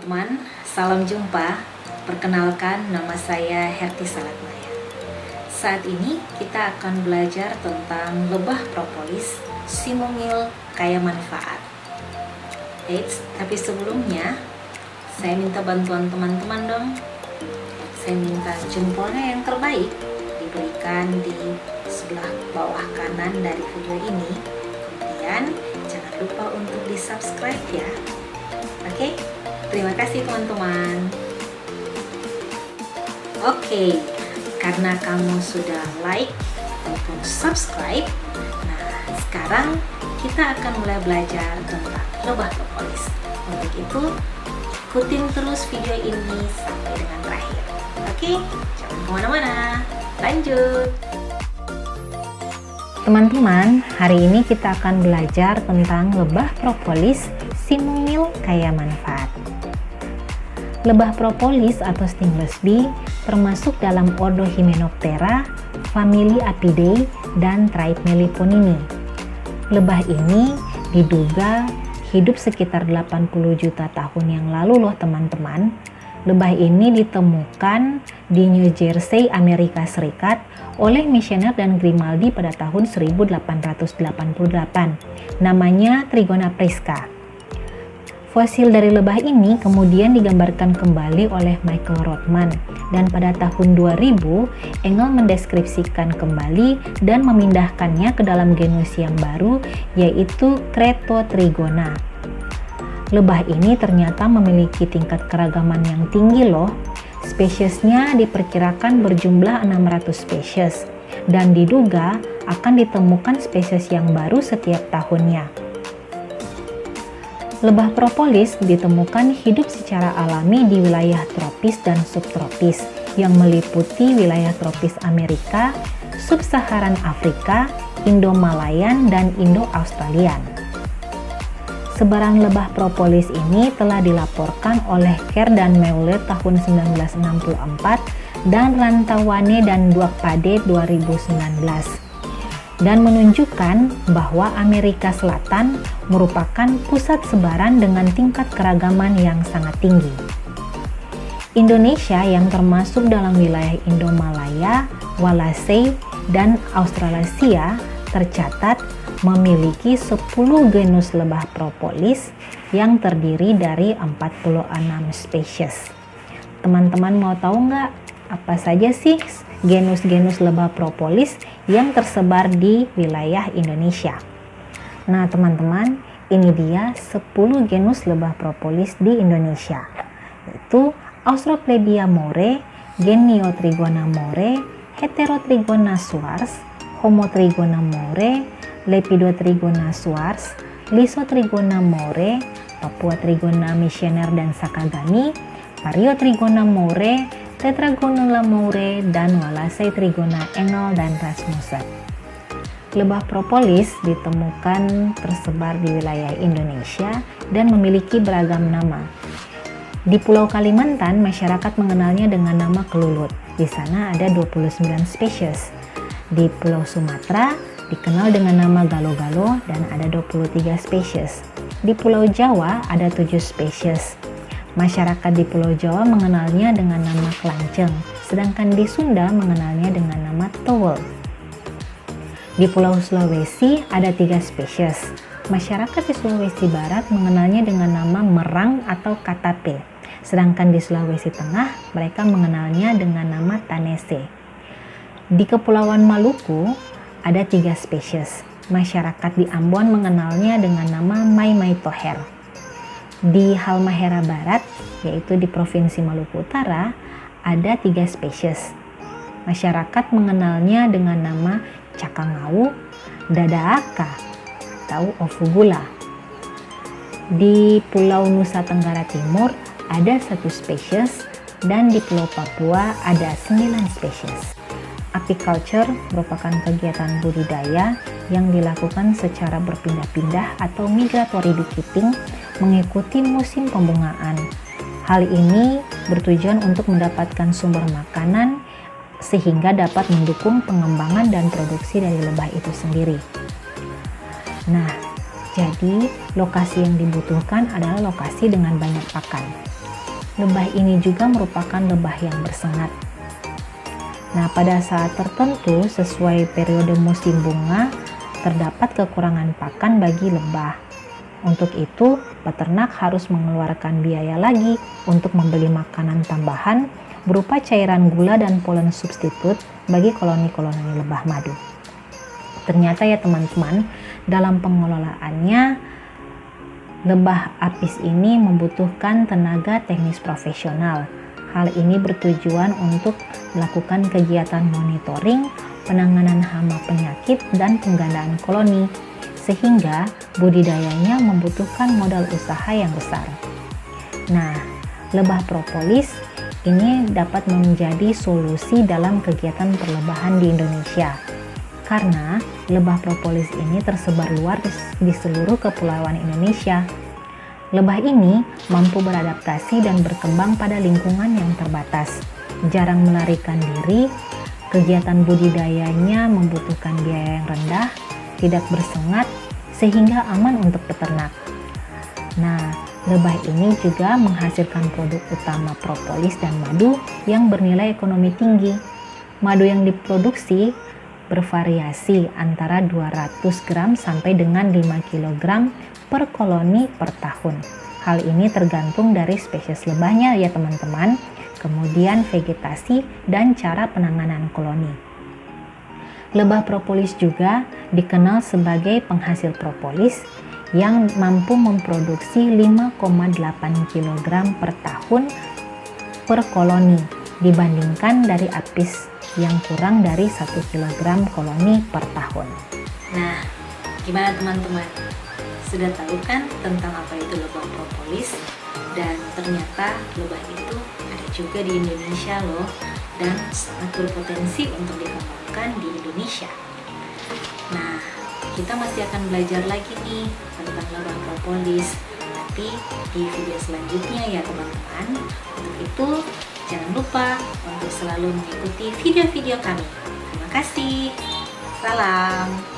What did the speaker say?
teman-teman, salam jumpa. Perkenalkan, nama saya Herti Salatmaya. Saat ini kita akan belajar tentang lebah propolis si mungil kaya manfaat. Tapi sebelumnya saya minta bantuan teman-teman dong. Saya minta jempolnya yang terbaik diberikan di sebelah bawah kanan dari video ini. Kemudian jangan lupa untuk di subscribe ya. Oke, terima kasih teman-teman. Oke, karena kamu sudah like maupun subscribe, nah sekarang kita akan mulai belajar tentang lebah propolis. Untuk itu, ikutin terus video ini sampai dengan terakhir. Oke, jangan kemana-mana, lanjut. Teman-teman, hari ini kita akan belajar tentang lebah propolis si mungil kaya manfaat. Lebah propolis atau stingless bee termasuk dalam ordo Hymenoptera, famili Apidae, dan tribe Meliponini. Lebah ini diduga hidup sekitar 80 juta tahun yang lalu loh teman-teman. Lebah ini ditemukan di New Jersey, Amerika Serikat oleh Michener dan Grimaldi pada tahun 1888. Namanya Trigona prisca. Fosil dari lebah ini kemudian digambarkan kembali oleh Michael Rothman, dan pada tahun 2000 Engel mendeskripsikan kembali dan memindahkannya ke dalam genus yang baru, yaitu Cretotrigona. Lebah ini ternyata memiliki tingkat keragaman yang tinggi loh. Spesiesnya diperkirakan berjumlah 600 spesies, dan diduga akan ditemukan spesies yang baru setiap tahunnya. Lebah propolis ditemukan hidup secara alami di wilayah tropis dan subtropis yang meliputi wilayah tropis Amerika, Sub-Saharan Afrika, Indo-Malayan, dan Indo-Australian. Sebaran lebah propolis ini telah dilaporkan oleh Kerr dan Meulet tahun 1964 dan Rantawane dan Duakpade 2019. Dan menunjukkan bahwa Amerika Selatan merupakan pusat sebaran dengan tingkat keragaman yang sangat tinggi. Indonesia yang termasuk dalam wilayah Indo-Malaya, Wallacei, dan Australasia tercatat memiliki 10 genus lebah propolis yang terdiri dari 46 spesies. Teman-teman mau tahu nggak apa saja sih genus-genus lebah propolis yang tersebar di wilayah Indonesia? Nah teman-teman, ini dia 10 genus lebah propolis di Indonesia, yaitu Austroplebia more, Geniotrigona more, Heterotrigona suars, Homotrigona more, Lepidotrigona suars, Lysotrigona more, Papuatrigona Michener dan Sakagami, Variotrigona more, Tetragonula more, dan Wallacei Trigona Engel dan Rasmussen. Lebah propolis ditemukan tersebar di wilayah Indonesia dan memiliki beragam nama. Di Pulau Kalimantan, masyarakat mengenalnya dengan nama kelulut. Di sana ada 29 spesies. Di Pulau Sumatera dikenal dengan nama galo-galo dan ada 23 spesies. Di Pulau Jawa ada 7 spesies. Masyarakat di Pulau Jawa mengenalnya dengan nama kelanceng, sedangkan di Sunda mengenalnya dengan nama towel. Di Pulau Sulawesi ada 3 spesies. Masyarakat di Sulawesi Barat mengenalnya dengan nama merang atau katape, sedangkan di Sulawesi Tengah mereka mengenalnya dengan nama tanese. Di Kepulauan Maluku ada 3 spesies. Masyarakat di Ambon mengenalnya dengan nama Maimai toher. Di Halmahera Barat, yaitu di Provinsi Maluku Utara, ada 3 spesies. Masyarakat mengenalnya dengan nama cakangau, dadaaka, atau ovugula. Di Pulau Nusa Tenggara Timur ada 1 spesies, dan di Pulau Papua ada 9 spesies. Apiculture merupakan kegiatan budidaya yang dilakukan secara berpindah-pindah atau migratory beekeeping mengikuti musim pembungaan. Hal ini bertujuan untuk mendapatkan sumber makanan sehingga dapat mendukung pengembangan dan produksi dari lebah itu sendiri. Nah, jadi lokasi yang dibutuhkan adalah lokasi dengan banyak pakan. Lebah ini juga merupakan lebah yang bersengat. Nah, pada saat tertentu sesuai periode musim bunga, terdapat kekurangan pakan bagi lebah. Untuk itu, peternak harus mengeluarkan biaya lagi untuk membeli makanan tambahan berupa cairan gula dan polen substitut bagi koloni-koloni lebah madu. Ternyata ya teman-teman, dalam pengelolaannya, lebah apis ini membutuhkan tenaga teknis profesional. Hal ini bertujuan untuk melakukan kegiatan monitoring, penanganan hama penyakit, dan penggandaan koloni, sehingga budidayanya membutuhkan modal usaha yang besar. Nah, lebah propolis ini dapat menjadi solusi dalam kegiatan perlebahan di Indonesia, karena lebah propolis ini tersebar luas di seluruh kepulauan Indonesia. Lebah ini mampu beradaptasi dan berkembang pada lingkungan yang terbatas, jarang melarikan diri, kegiatan budidayanya membutuhkan biaya yang rendah, tidak bersengat, sehingga aman untuk peternak. Nah, lebah ini juga menghasilkan produk utama propolis dan madu yang bernilai ekonomi tinggi. Madu yang diproduksi bervariasi antara 200 gram sampai dengan 5 kg per koloni per tahun. Hal ini tergantung dari spesies lebahnya ya teman-teman, kemudian vegetasi dan cara penanganan koloni. Lebah propolis juga dikenal sebagai penghasil propolis yang mampu memproduksi 5,8 kg per tahun per koloni dibandingkan dari apis yang kurang dari 1 kg koloni per tahun. Nah, gimana teman-teman? Sudah tahu kan tentang apa itu lebah propolis? Dan ternyata lebah itu ada juga di Indonesia loh, dan sangat berpotensi untuk dikembangkan di Indonesia. Nah, kita masih akan belajar lagi nih tentang lebah propolis nanti di video selanjutnya ya teman-teman. Untuk itu, jangan lupa untuk selalu mengikuti video-video kami. Terima kasih. Salam.